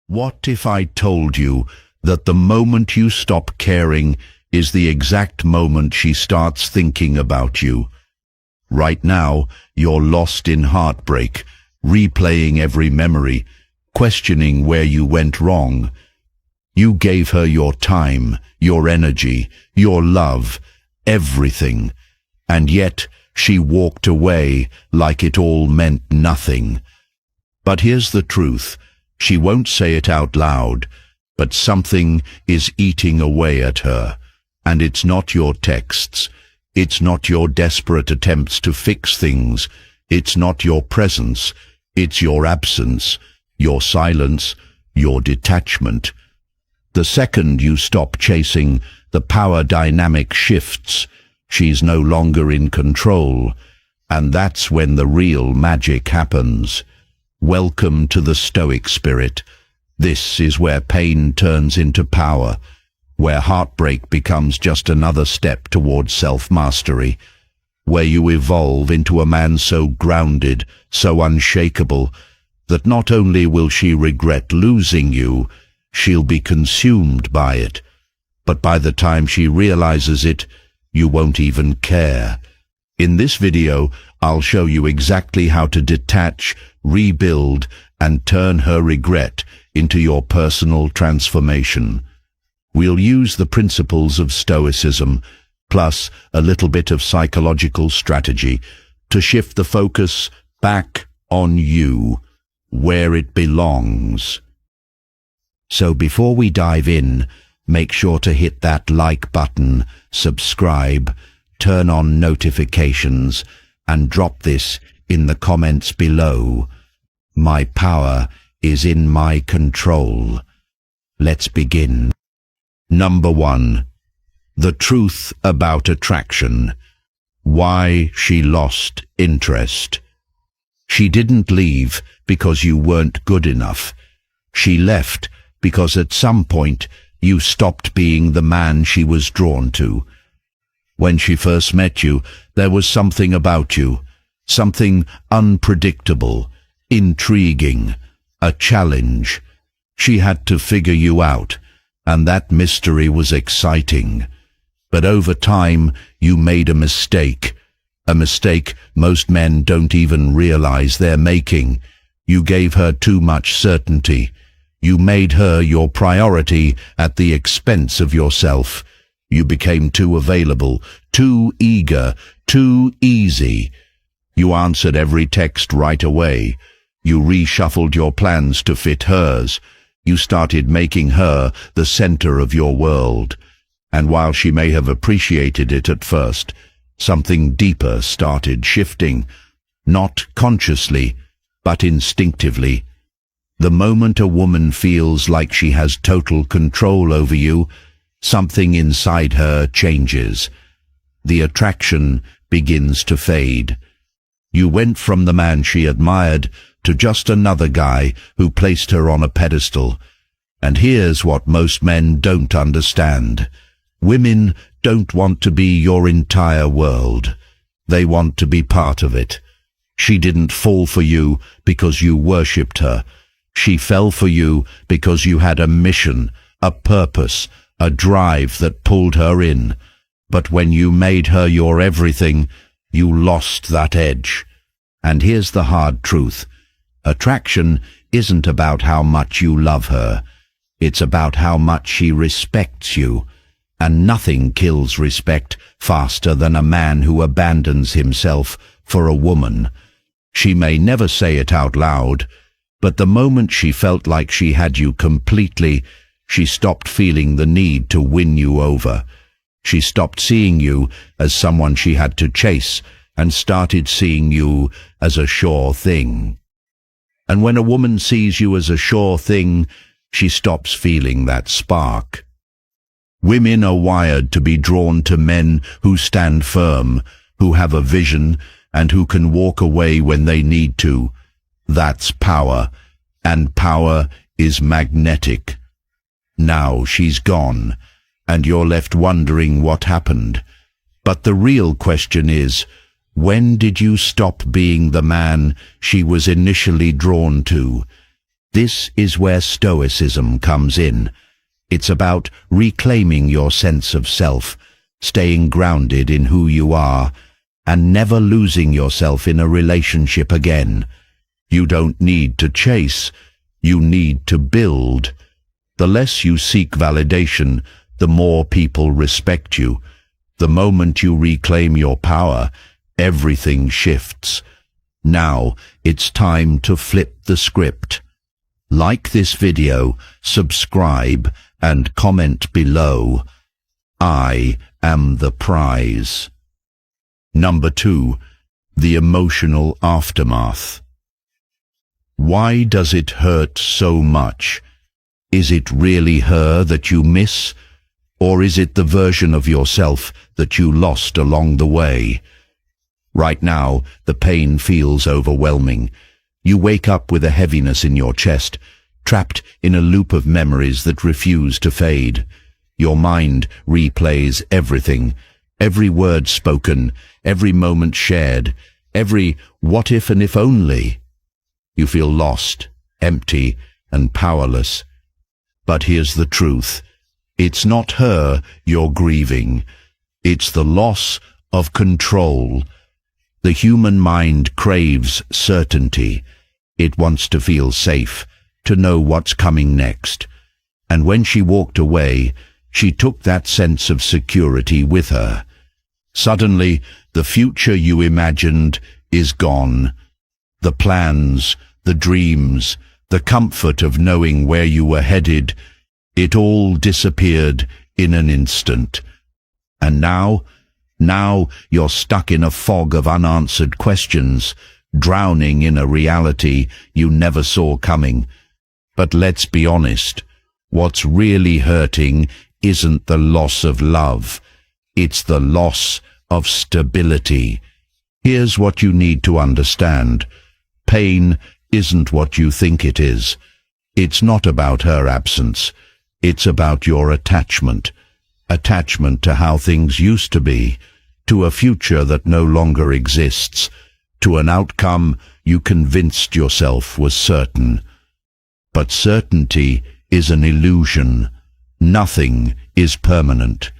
What if I told you that the moment you stop caring is the exact moment she starts thinking about you? Right now, you're lost in heartbreak, replaying every memory, questioning where you went wrong. You gave her your time, your energy, your love, everything, and yet she walked away like it all meant nothing. But here's the truth. She won't say it out loud, but something is eating away at her. And it's not your texts. It's not your desperate attempts to fix things. It's not your presence. It's your absence, your silence, your detachment. The second you stop chasing, the power dynamic shifts. She's no longer in control. And that's when the real magic happens. Welcome to the Stoic spirit. This is where pain turns into power, where heartbreak becomes just another step towards self-mastery, where you evolve into a man so grounded, so unshakable, that not only will she regret losing you, she'll be consumed by it. But by the time she realizes it, you won't even care. In this video, I'll show you exactly how to detach, rebuild, and turn her regret into your personal transformation. We'll use the principles of Stoicism, plus a little bit of psychological strategy, to shift the focus back on you, where it belongs. So before we dive in, make sure to hit that like button, subscribe, turn on notifications, and drop this in the comments below. My power is in my control. Let's begin. Number 1. The truth about attraction. Why she lost interest. She didn't leave because you weren't good enough. She left because at some point you stopped being the man she was drawn to. When she first met you, there was something about you, something unpredictable, intriguing, a challenge. She had to figure you out, and that mystery was exciting. But over time, you made a mistake most men don't even realize they're making. You gave her too much certainty. You made her your priority at the expense of yourself. You became too available, too eager, too easy. You answered every text right away. You reshuffled your plans to fit hers. You started making her the center of your world. And while she may have appreciated it at first, something deeper started shifting, not consciously, but instinctively. The moment a woman feels like she has total control over you, something inside her changes. The attraction begins to fade. You went from the man she admired to just another guy who placed her on a pedestal. And here's what most men don't understand. Women don't want to be your entire world. They want to be part of it. She didn't fall for you because you worshipped her. She fell for you because you had a mission, a purpose, a drive that pulled her in. But when you made her your everything, you lost that edge. And here's the hard truth. Attraction isn't about how much you love her. It's about how much she respects you. And nothing kills respect faster than a man who abandons himself for a woman. She may never say it out loud, but the moment she felt like she had you completely, she stopped feeling the need to win you over. She stopped seeing you as someone she had to chase and started seeing you as a sure thing. And when a woman sees you as a sure thing, she stops feeling that spark. Women are wired to be drawn to men who stand firm, who have a vision, and who can walk away when they need to. That's power, and power is magnetic. Now she's gone, and you're left wondering what happened. But the real question is, when did you stop being the man she was initially drawn to? This is where Stoicism comes in. It's about reclaiming your sense of self, staying grounded in who you are, and never losing yourself in a relationship again. You don't need to chase, you need to build. The less you seek validation, the more people respect you. The moment you reclaim your power, everything shifts. Now it's time to flip the script. Like this video, subscribe, and comment below. I am the prize. Number 2. The emotional aftermath. Why does it hurt so much? Is it really her that you miss? Or is it the version of yourself that you lost along the way? Right now, the pain feels overwhelming. You wake up with a heaviness in your chest, trapped in a loop of memories that refuse to fade. Your mind replays everything, every word spoken, every moment shared, every what if and if only. You feel lost, empty, and powerless. But here's the truth. It's not her you're grieving. It's the loss of control. The human mind craves certainty. It wants to feel safe, to know what's coming next. And when she walked away, she took that sense of security with her. Suddenly, the future you imagined is gone. The plans, the dreams, the comfort of knowing where you were headed, it all disappeared in an instant. And now you're stuck in a fog of unanswered questions, drowning in a reality you never saw coming. But let's be honest, what's really hurting isn't the loss of love. It's the loss of stability. Here's what you need to understand. Pain isn't what you think it is. It's not about her absence. It's about your attachment. Attachment to how things used to be, to a future that no longer exists, to an outcome you convinced yourself was certain. But certainty is an illusion. Nothing is permanent.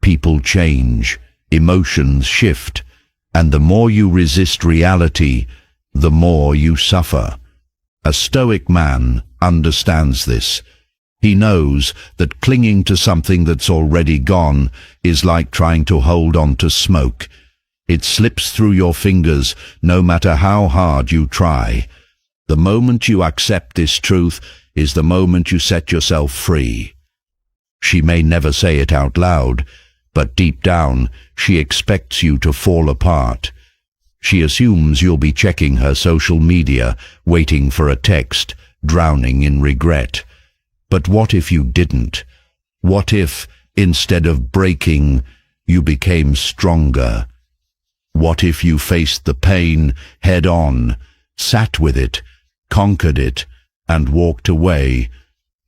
People change, emotions shift, and the more you resist reality, the more you suffer. A Stoic man understands this. He knows that clinging to something that's already gone is like trying to hold on to smoke. It slips through your fingers no matter how hard you try. The moment you accept this truth is the moment you set yourself free. She may never say it out loud, but deep down she expects you to fall apart. She assumes you'll be checking her social media, waiting for a text, drowning in regret. But what if you didn't? What if, instead of breaking, you became stronger? What if you faced the pain head on, sat with it, conquered it, and walked away,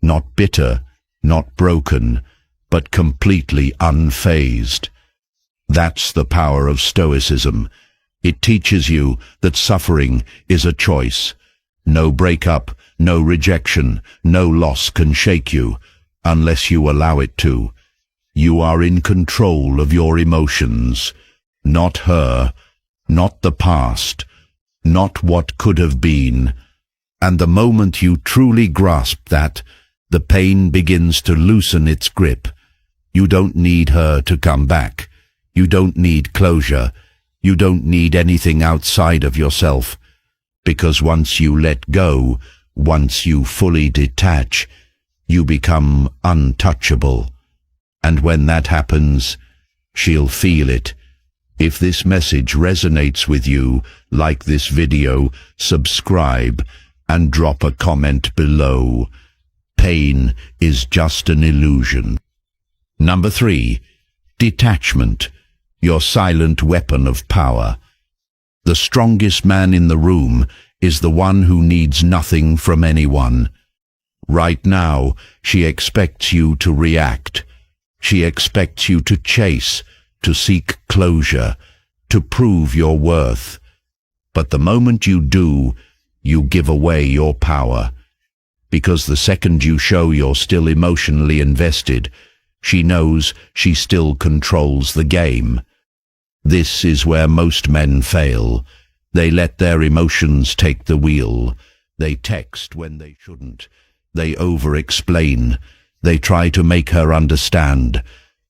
not bitter, not broken, but completely unfazed? That's the power of Stoicism. It teaches you that suffering is a choice. No breakup, no rejection, no loss can shake you, unless you allow it to. You are in control of your emotions, not her, not the past, not what could have been. And the moment you truly grasp that, the pain begins to loosen its grip. You don't need her to come back. You don't need closure. You don't need anything outside of yourself. Because once you let go, once you fully detach, you become untouchable. And when that happens, she'll feel it. If this message resonates with you, like this video, subscribe, and drop a comment below. Pain is just an illusion. Number 3. Detachment, your silent weapon of power. The strongest man in the room is the one who needs nothing from anyone. Right now, she expects you to react. She expects you to chase, to seek closure, to prove your worth. But the moment you do, you give away your power. because the second you show you're still emotionally invested, she knows she still controls the game. This is where most men fail. They let their emotions take the wheel. They text when they shouldn't. They over-explain. They try to make her understand.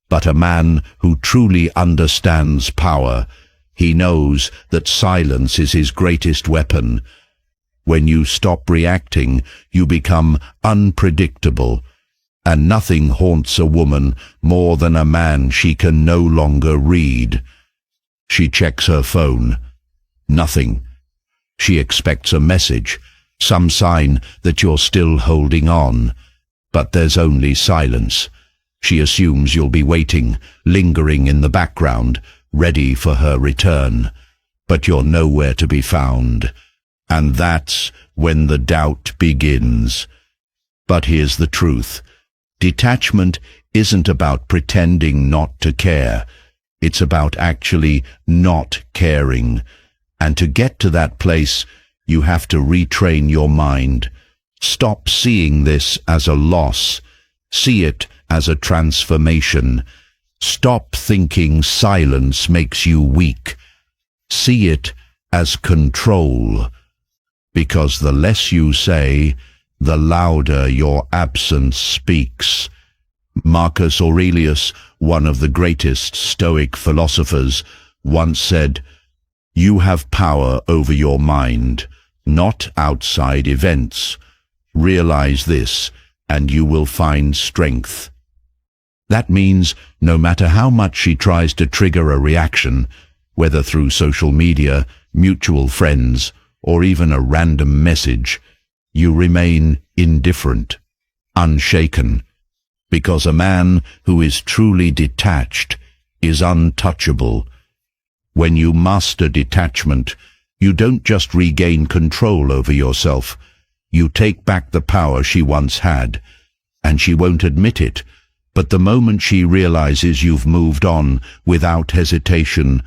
But a man who truly understands power, he knows that silence is his greatest weapon. When you stop reacting, you become unpredictable, and nothing haunts a woman more than a man she can no longer read. She checks her phone. Nothing. She expects a message, some sign that you're still holding on. But there's only silence. She assumes you'll be waiting, lingering in the background, ready for her return. But you're nowhere to be found. And that's when the doubt begins. But here's the truth. Detachment isn't about pretending not to care. It's about actually not caring. And to get to that place, you have to retrain your mind. Stop seeing this as a loss. See it as a transformation. Stop thinking silence makes you weak. See it as control. Because the less you say, the louder your absence speaks. Marcus Aurelius, one of the greatest Stoic philosophers, once said, "You have power over your mind, not outside events. Realize this, and you will find strength." That means no matter how much she tries to trigger a reaction, whether through social media, mutual friends, or even a random message, you remain indifferent, unshaken, because a man who is truly detached is untouchable. When you master detachment, you don't just regain control over yourself, you take back the power she once had, and she won't admit it, but the moment she realizes you've moved on without hesitation,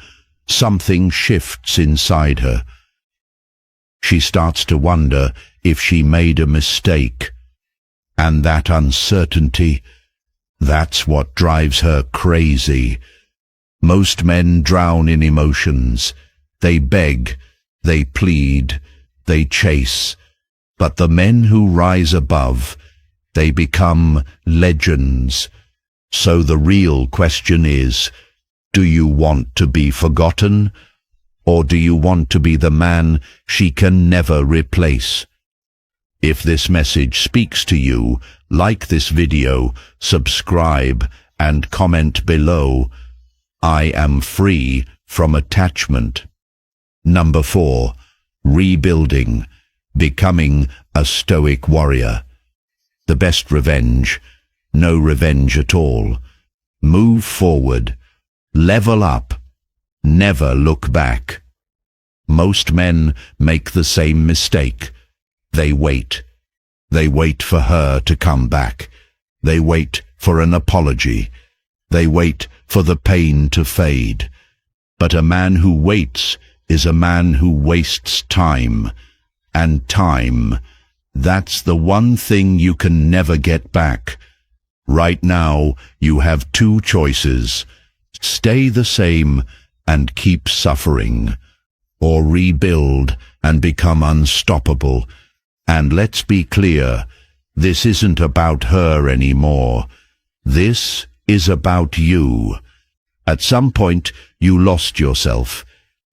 something shifts inside her. She starts to wonder if she made a mistake. And that uncertainty, that's what drives her crazy. Most men drown in emotions. They beg, they plead, they chase. But the men who rise above, they become legends. So the real question is, do you want to be forgotten? Or do you want to be the man she can never replace? If this message speaks to you, like this video, subscribe, and comment below. I am free from attachment. Number 4. Rebuilding. Becoming a Stoic warrior. The best revenge. No revenge at all. Move forward. Level up. Never look back. Most men make the same mistake. They wait. They wait for her to come back. They wait for an apology. They wait for the pain to fade. But a man who waits is a man who wastes time. And time, that's the one thing you can never get back. Right now, you have two choices. Stay the same and keep suffering, or rebuild and become unstoppable. And let's be clear, this isn't about her anymore. This is about you. At some point, you lost yourself.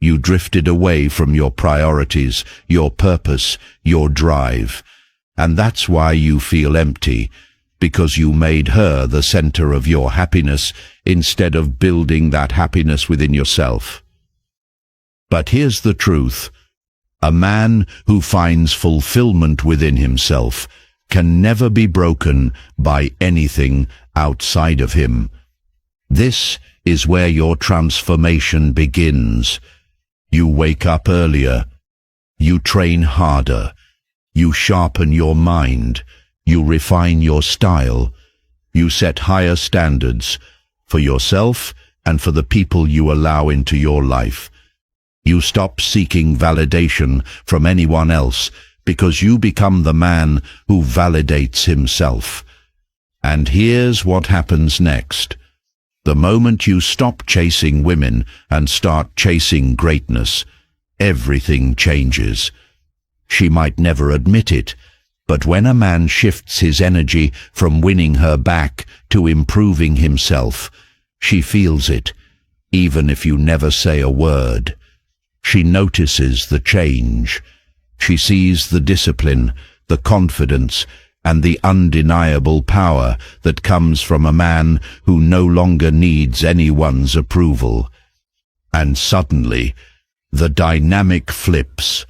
You drifted away from your priorities, your purpose, your drive. And that's why you feel empty, because you made her the center of your happiness instead of building that happiness within yourself. But here's the truth. A man who finds fulfillment within himself can never be broken by anything outside of him. This is where your transformation begins. You wake up earlier. You train harder. You sharpen your mind. You refine your style. You set higher standards for yourself and for the people you allow into your life. You stop seeking validation from anyone else because you become the man who validates himself. And here's what happens next. The moment you stop chasing women and start chasing greatness, everything changes. She might never admit it, but when a man shifts his energy from winning her back to improving himself, she feels it, even if you never say a word. She notices the change. She sees the discipline, the confidence, and the undeniable power that comes from a man who no longer needs anyone's approval. And suddenly, the dynamic flips.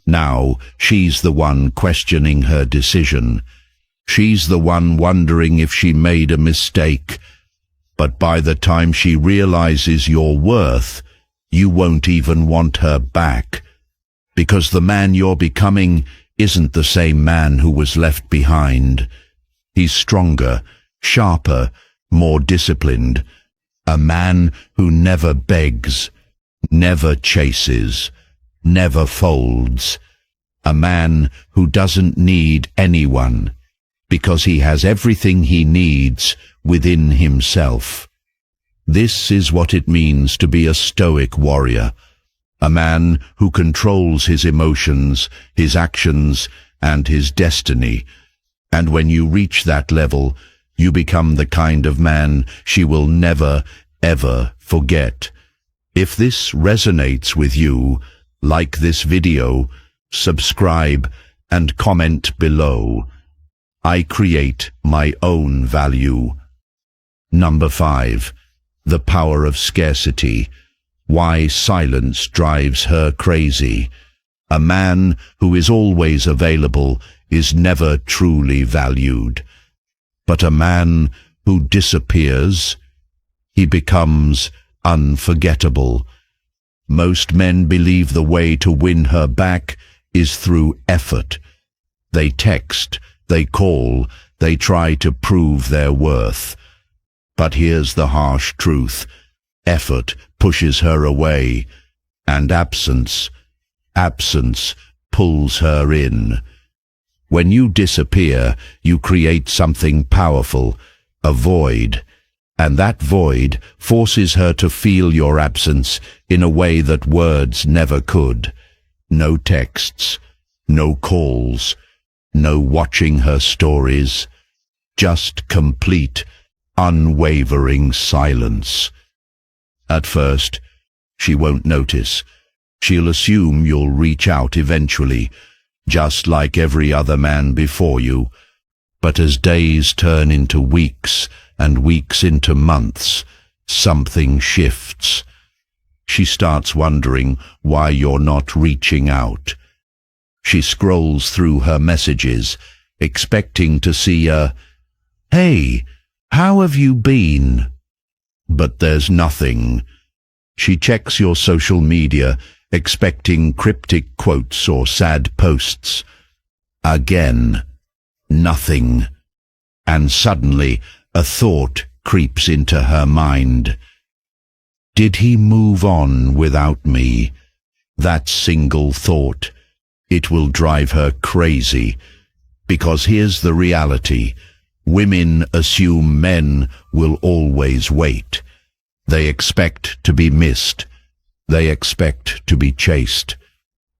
Now, she's the one questioning her decision. She's the one wondering if she made a mistake. But by the time she realizes your worth, you won't even want her back. Because the man you're becoming isn't the same man who was left behind. He's stronger, sharper, more disciplined. A man who never begs, never chases, never folds. A man who doesn't need anyone, because he has everything he needs within himself. This is what it means to be a Stoic warrior. A man who controls his emotions, his actions, and his destiny. And when you reach that level, you become the kind of man she will never, ever forget. If this resonates with you, like this video, subscribe, and comment below. I create my own value. Number 5. The power of scarcity. Why silence drives her crazy. A man who is always available is never truly valued. But a man who disappears, he becomes unforgettable. Most men believe the way to win her back is through effort. They text, they call, they try to prove their worth. But here's the harsh truth. Effort pushes her away, and absence pulls her in. When you disappear, you create something powerful, a void, and that void forces her to feel your absence in a way that words never could. No texts, no calls, no watching her stories, just complete, unwavering silence. At first, she won't notice. She'll assume you'll reach out eventually, just like every other man before you. But as days turn into weeks and weeks into months, something shifts. She starts wondering why you're not reaching out. She scrolls through her messages, expecting to see a, "Hey, how have you been?" But there's nothing. She checks your social media, expecting cryptic quotes or sad posts. Again, nothing. And suddenly, a thought creeps into her mind. Did he move on without me? That single thought. It will drive her crazy. Because here's the reality. Women assume men will always wait. They expect to be missed. They expect to be chased.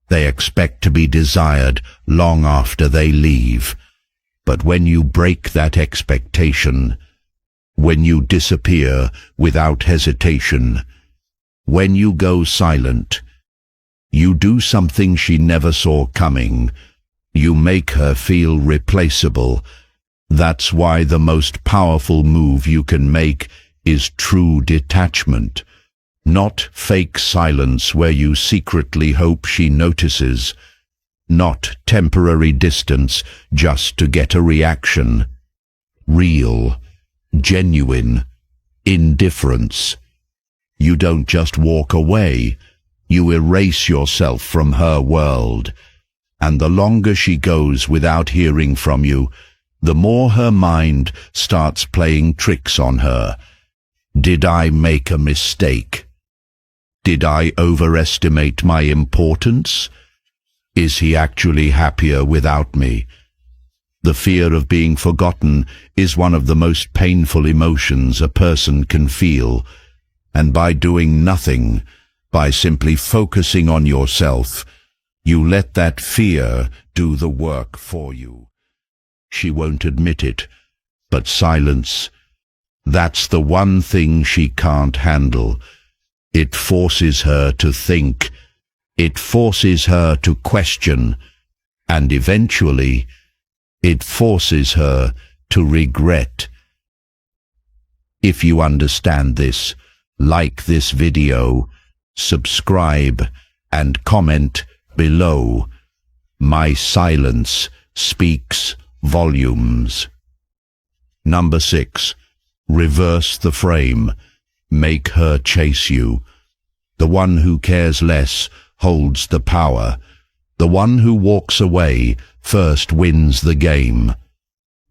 They expect to be desired long after they leave. But when you break that expectation, when you disappear without hesitation, when you go silent, you do something she never saw coming. You make her feel replaceable. That's why the most powerful move you can make is true detachment. Not fake silence where you secretly hope she notices. Not temporary distance just to get a reaction. Real, genuine, indifference. You don't just walk away. You erase yourself from her world. And the longer she goes without hearing from you, the more her mind starts playing tricks on her. Did I make a mistake? Did I overestimate my importance? Is he actually happier without me? The fear of being forgotten is one of the most painful emotions a person can feel, and by doing nothing, by simply focusing on yourself, you let that fear do the work for you. She won't admit it, but silence, that's the one thing she can't handle. It forces her to think, it forces her to question, and eventually, it forces her to regret. If you understand this, like this video, subscribe, and comment below. My silence speaks volumes. Number 6. Reverse the frame. Make her chase you. The one who cares less holds the power. The one who walks away first wins the game.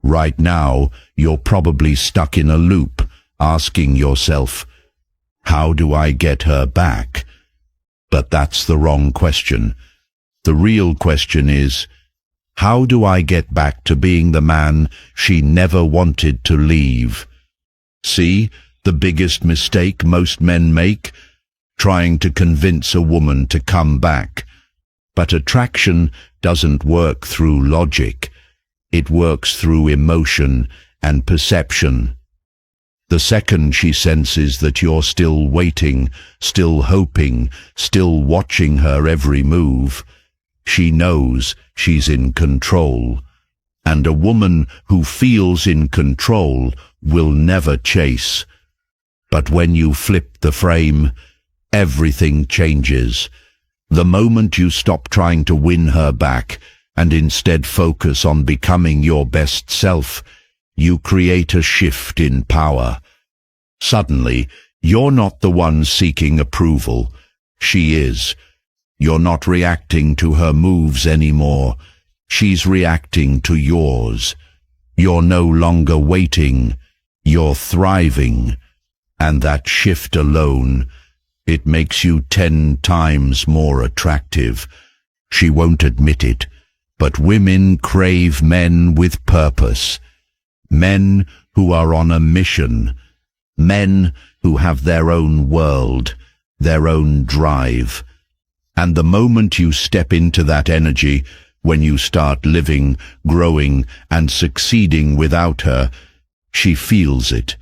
Right now, you're probably stuck in a loop, asking yourself, how do I get her back? But that's the wrong question. The real question is, how do I get back to being the man she never wanted to leave? See, the biggest mistake most men make? Trying to convince a woman to come back. But attraction doesn't work through logic. It works through emotion and perception. The second she senses that you're still waiting, still hoping, still watching her every move, she knows she's in control. And a woman who feels in control will never chase. But when you flip the frame, everything changes. The moment you stop trying to win her back and instead focus on becoming your best self, you create a shift in power. Suddenly, you're not the one seeking approval. She is. You're not reacting to her moves anymore. She's reacting to yours. You're no longer waiting. You're thriving. And that shift alone, it makes you 10 times more attractive. She won't admit it, but women crave men with purpose. Men who are on a mission. Men who have their own world, their own drive. And the moment you step into that energy, when you start living, growing, and succeeding without her, she feels it,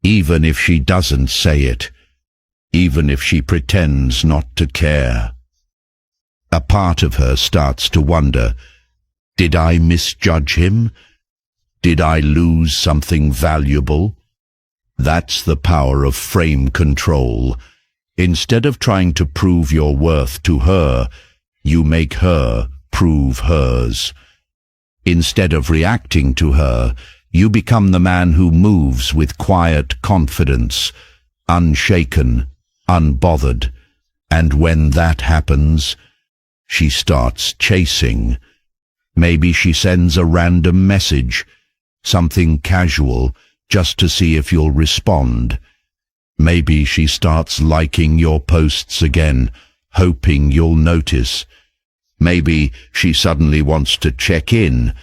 even if she doesn't say it, even if she pretends not to care. A part of her starts to wonder, did I misjudge him? Did I lose something valuable? That's the power of frame control. Instead of trying to prove your worth to her, you make her prove hers. Instead of reacting to her, you become the man who moves with quiet confidence, unshaken, unbothered. And when that happens, she starts chasing. Maybe she sends a random message, something casual, just to see if you'll respond. Maybe she starts liking your posts again, hoping you'll notice. Maybe she suddenly wants to check in,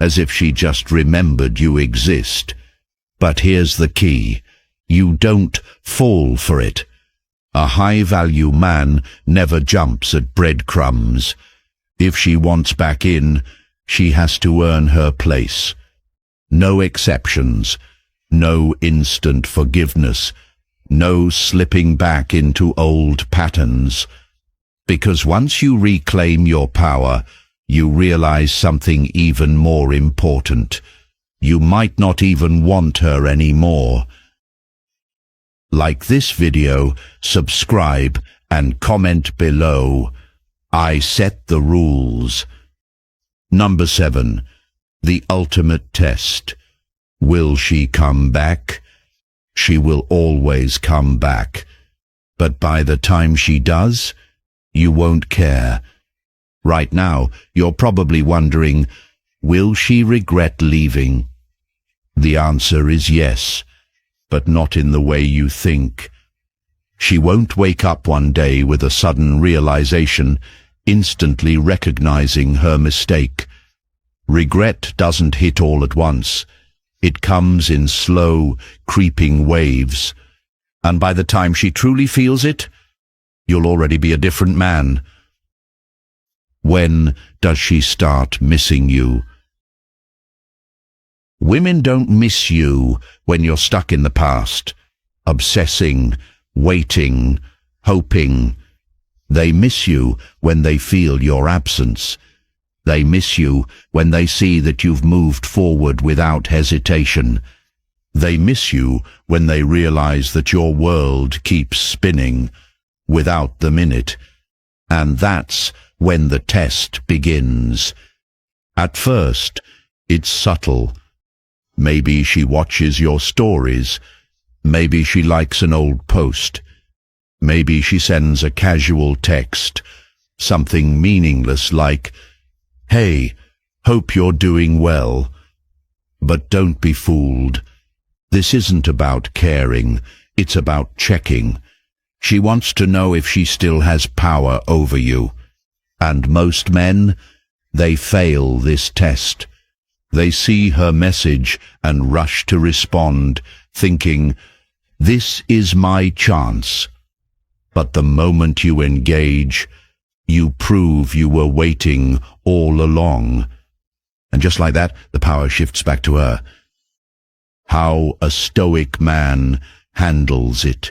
as if she just remembered you exist. But here's the key. You don't fall for it. A high-value man never jumps at breadcrumbs. If she wants back in, she has to earn her place. No exceptions. No instant forgiveness, no slipping back into old patterns. Because once you reclaim your power, you realize something even more important. You might not even want her anymore. Like this video, subscribe and comment below. I set the rules. Number 7. The ultimate test. Will she come back? She will always come back. But by the time she does, you won't care. Right now, you're probably wondering, will she regret leaving? The answer is yes, but not in the way you think. She won't wake up one day with a sudden realization, instantly recognizing her mistake. Regret doesn't hit all at once. It comes in slow, creeping waves. And by the time she truly feels it, you'll already be a different man. When does she start missing you? Women don't miss you when you're stuck in the past, obsessing, waiting, hoping. They miss you when they feel your absence. They miss you when they see that you've moved forward without hesitation. They miss you when they realize that your world keeps spinning without them in it. And that's when the test begins. At first, it's subtle. Maybe she watches your stories. Maybe she likes an old post. Maybe she sends a casual text, something meaningless like, "Hey, hope you're doing well." But don't be fooled. This isn't about caring, it's about checking. She wants to know if she still has power over you. And most men, they fail this test. They see her message and rush to respond, thinking, "This is my chance." But the moment you engage, you prove you were waiting all along. And just like that, the power shifts back to her. How a Stoic man handles it.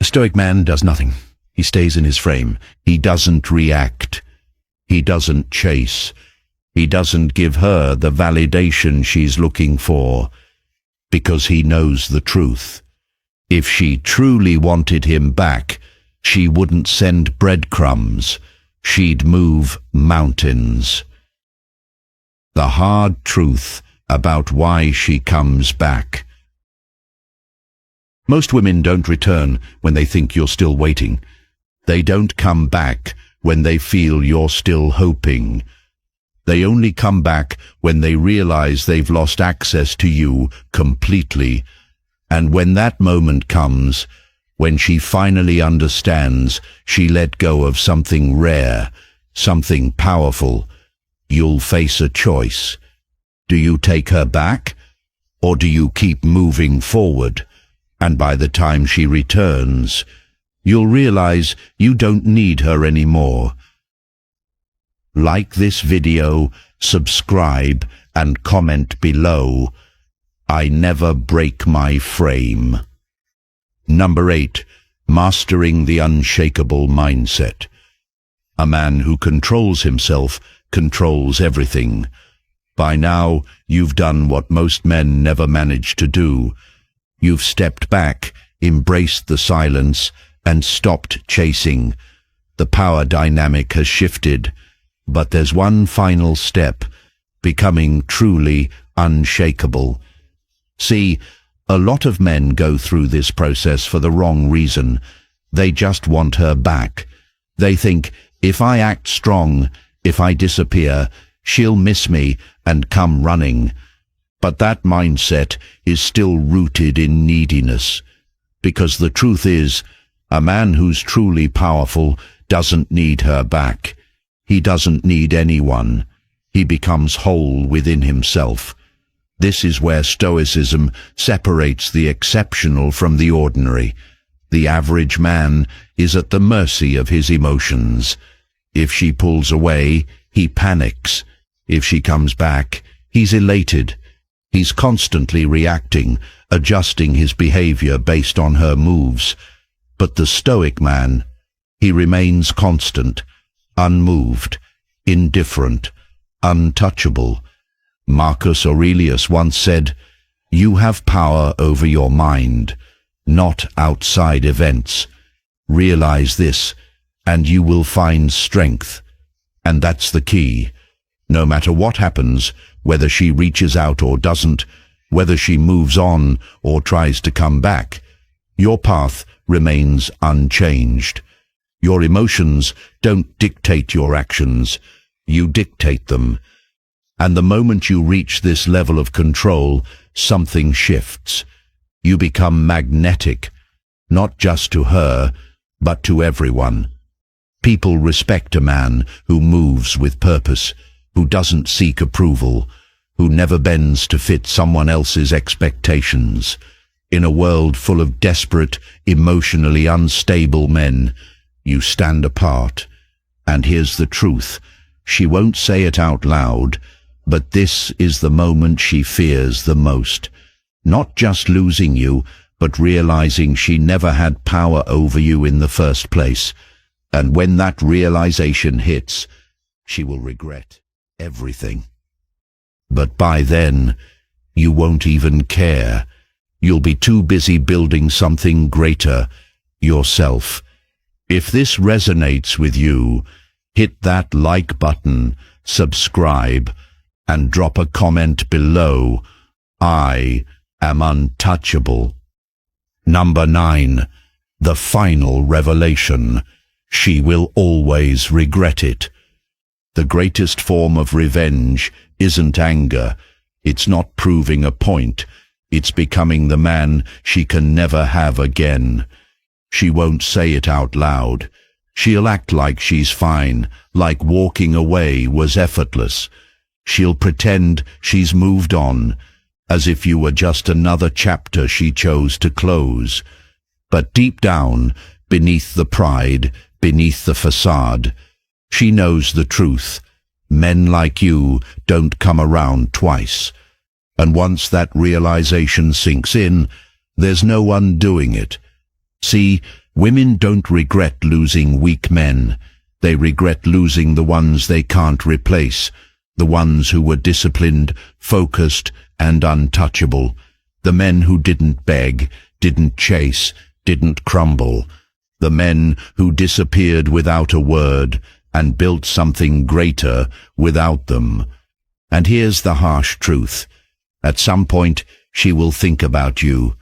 A Stoic man does nothing. He stays in his frame. He doesn't react. He doesn't chase. He doesn't give her the validation she's looking for, because he knows the truth. If she truly wanted him back, she wouldn't send breadcrumbs. She'd move mountains. The hard truth about why she comes back. Most women don't return when they think you're still waiting. They don't come back when they feel you're still hoping. They only come back when they realize they've lost access to you completely. And when that moment comes, when she finally understands she let go of something rare, something powerful, you'll face a choice. Do you take her back, or do you keep moving forward? And by the time she returns, you'll realize you don't need her anymore. Like this video, subscribe, and comment below. I never break my frame. Number 8. Mastering the unshakable mindset. A man who controls himself controls everything. By now, you've done what most men never manage to do. You've stepped back, embraced the silence, and stopped chasing. The power dynamic has shifted, but there's one final step, becoming truly unshakable. See, a lot of men go through this process for the wrong reason. They just want her back. They think, if I act strong, if I disappear, she'll miss me and come running. But that mindset is still rooted in neediness. Because the truth is, a man who's truly powerful doesn't need her back. He doesn't need anyone. He becomes whole within himself. This is where Stoicism separates the exceptional from the ordinary. The average man is at the mercy of his emotions. If she pulls away, he panics. If she comes back, he's elated. He's constantly reacting, adjusting his behavior based on her moves. But the Stoic man, he remains constant, unmoved, indifferent, untouchable. Marcus Aurelius once said, "You have power over your mind, not outside events. Realize this, and you will find strength." And that's the key. No matter what happens, whether she reaches out or doesn't, whether she moves on or tries to come back, your path remains unchanged. Your emotions don't dictate your actions, you dictate them. And the moment you reach this level of control, something shifts. You become magnetic, not just to her, but to everyone. People respect a man who moves with purpose, who doesn't seek approval, who never bends to fit someone else's expectations. In a world full of desperate, emotionally unstable men, you stand apart. And here's the truth. She won't say it out loud, but this is the moment she fears the most. Not just losing you, but realizing she never had power over you in the first place. And when that realization hits, she will regret everything. But by then, you won't even care. You'll be too busy building something greater, yourself. If this resonates with you, hit that like button, subscribe, and drop a comment below. I am untouchable. Number 9. The final revelation. She will always regret it. The greatest form of revenge isn't anger. It's not proving a point. It's becoming the man she can never have again. She won't say it out loud. She'll act like she's fine, like walking away was effortless. She'll pretend she's moved on, as if you were just another chapter she chose to close. But deep down, beneath the pride, beneath the facade, she knows the truth. Men like you don't come around twice. And once that realization sinks in, there's no undoing it. See, women don't regret losing weak men. They regret losing the ones they can't replace, the ones who were disciplined, focused, and untouchable, the men who didn't beg, didn't chase, didn't crumble, the men who disappeared without a word and built something greater without them. And here's the harsh truth. At some point, she will think about you.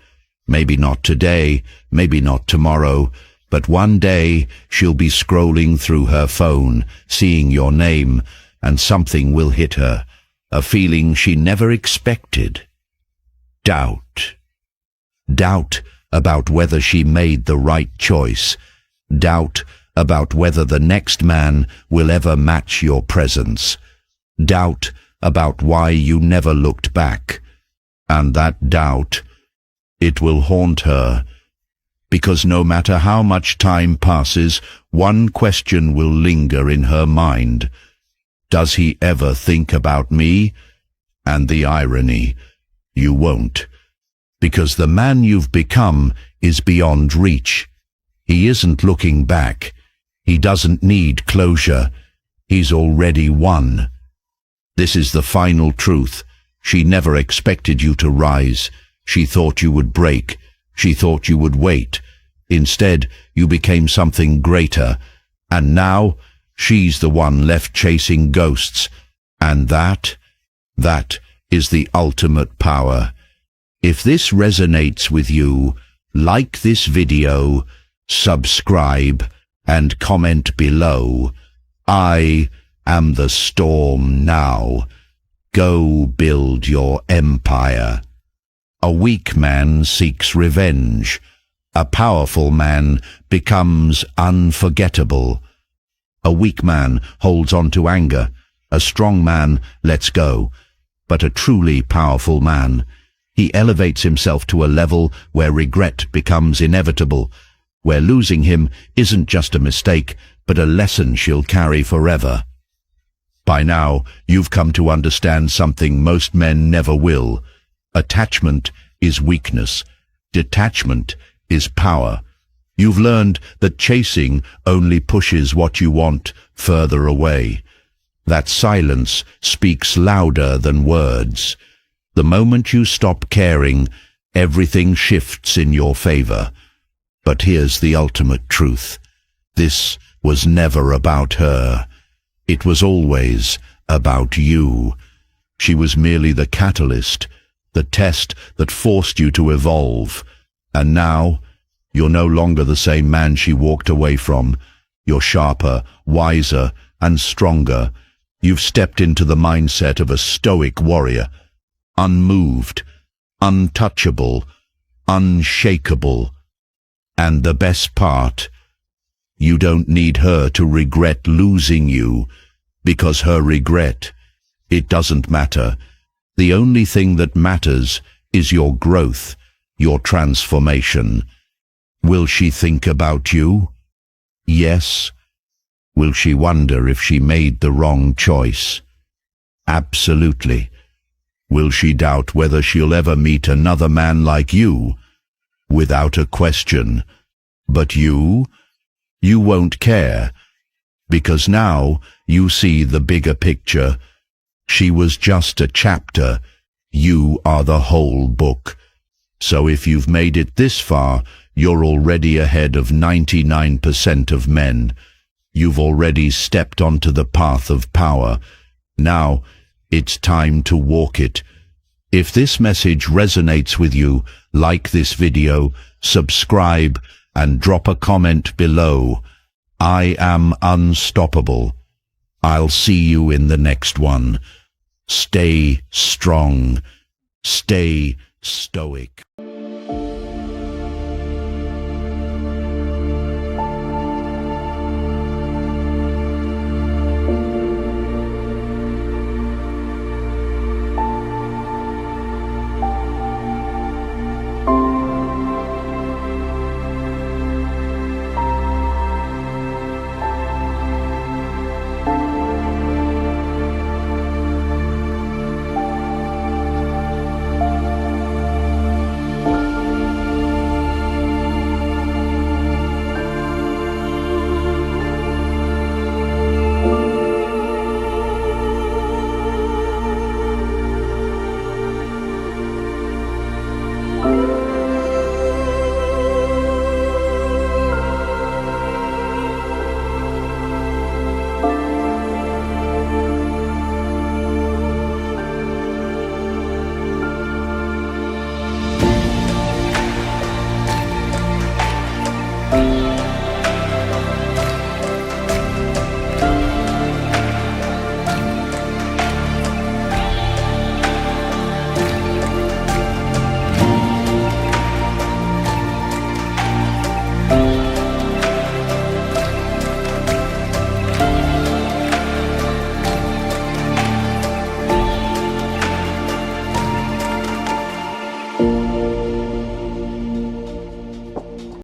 Maybe not today, maybe not tomorrow, but one day she'll be scrolling through her phone, seeing your name, and something will hit her, a feeling she never expected. Doubt. Doubt about whether she made the right choice. Doubt about whether the next man will ever match your presence. Doubt about why you never looked back. And that doubt, it will haunt her, because no matter how much time passes, one question will linger in her mind. Does he ever think about me? And the irony, you won't, because the man you've become is beyond reach. He isn't looking back. He doesn't need closure. He's already won. This is the final truth. She never expected you to rise. She thought you would break. She thought you would wait. Instead, you became something greater. And now, she's the one left chasing ghosts. And that is the ultimate power. If this resonates with you, like this video, subscribe, and comment below. I am the storm now. Go build your empire. A weak man seeks revenge. A powerful man becomes unforgettable. A weak man holds on to anger. A strong man lets go. But a truly powerful man, he elevates himself to a level where regret becomes inevitable, where losing him isn't just a mistake, but a lesson she'll carry forever. By now, you've come to understand something most men never will. Attachment is weakness. Detachment is power. You've learned that chasing only pushes what you want further away. That silence speaks louder than words. The moment you stop caring, everything shifts in your favor. But here's the ultimate truth. This was never about her. It was always about you. She was merely the catalyst, the test that forced you to evolve. And now, you're no longer the same man she walked away from. You're sharper, wiser, and stronger. You've stepped into the mindset of a stoic warrior, unmoved, untouchable, unshakable. And the best part, You don't need her to regret losing you, because her regret, it doesn't matter. The only thing that matters is your growth, your transformation. Will she think about you? Yes. Will she wonder if she made the wrong choice? Absolutely. Will she doubt whether she'll ever meet another man like you? Without a question. But you won't care, because now you see the bigger picture. She was just a chapter. You are the whole book. So if you've made it this far, you're already ahead of 99% of men. You've already stepped onto the path of power. Now, it's time to walk it. If this message resonates with you, like this video, subscribe, and drop a comment below. I am unstoppable. I'll see you in the next one. Stay strong. Stay stoic.